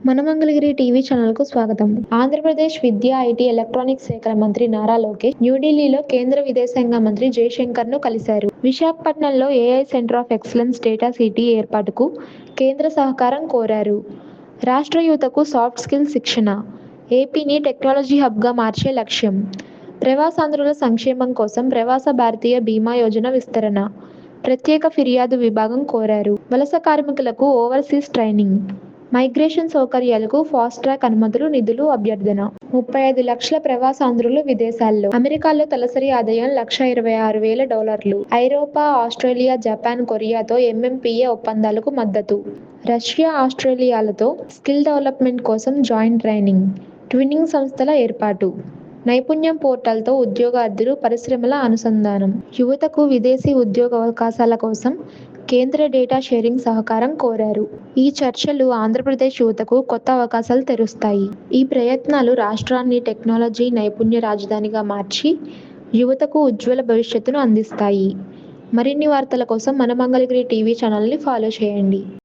మన మంగళగిరి టీవీ ఛానల్‌కు స్వాగతం. ఆంధ్రప్రదేశ్ విద్య, ఐటీ, ఎలక్ట్రానిక్స్ శాఖల మంత్రి నారా లోకేష్ న్యూఢిల్లీలో కేంద్ర విదేశాంగ మంత్రి జయశంకర్‌ను కలిశారు. విశాఖపట్నంలో AI center of excellence data city ఏర్పాటుకు కేంద్ర సహకారం కోరారు. రాష్ట్ర యువతకు సాఫ్ట్ స్కిల్స్ శిక్షణ, ఏపీని టెక్నాలజీ హబ్‌గా మార్చే లక్ష్యం. ప్రవాసాంధ్రుల సంక్షేమం కోసం ప్రవాస భారతీయ బీమా యోజన విస్తరణ, ప్రత్యేక ఫిర్యాదు విభాగం కోరారు. వలస కార్మికులకు ఓవర్సీస్ ట్రైనింగ్, మైగ్రేషన్ సౌకర్యాలకు ఫాస్ట్ ట్రాక్ అనుమతులు, నిధులు అభ్యర్థన. 35 లక్షల ప్రవాసాంధ్రులు విదేశాల్లో. అమెరికాలో తలసరి ఆదాయం $1,26,000. ఐరోపా, ఆస్ట్రేలియా, జపాన్, కొరియాతో ఎంఎంపీఏ ఒప్పందాలకు మద్దతు. రష్యా, ఆస్ట్రేలియాలతో స్కిల్ డెవలప్మెంట్ కోసం జాయింట్ ట్రైనింగ్, ట్విన్నింగ్ సంస్థల ఏర్పాటు. నైపుణ్యం పోర్టల్తో ఉద్యోగార్థులు, పరిశ్రమల అనుసంధానం. యువతకు విదేశీ ఉద్యోగావకాశాల కోసం కేంద్ర డేటా షేరింగ్ సహకారం కోరారు. ఈ చర్చలు ఆంధ్రప్రదేశ్ యువతకు కొత్త అవకాశాలు తెరుస్తాయి. ఈ ప్రయత్నాలు రాష్ట్రాన్ని టెక్నాలజీ, నైపుణ్య రాజధానిగా మార్చి యువతకు ఉజ్వల భవిష్యత్తును అందిస్తాయి. మరిన్ని వార్తల కోసం మన మంగళగిరి టీవీ ఛానల్ని ఫాలో చేయండి.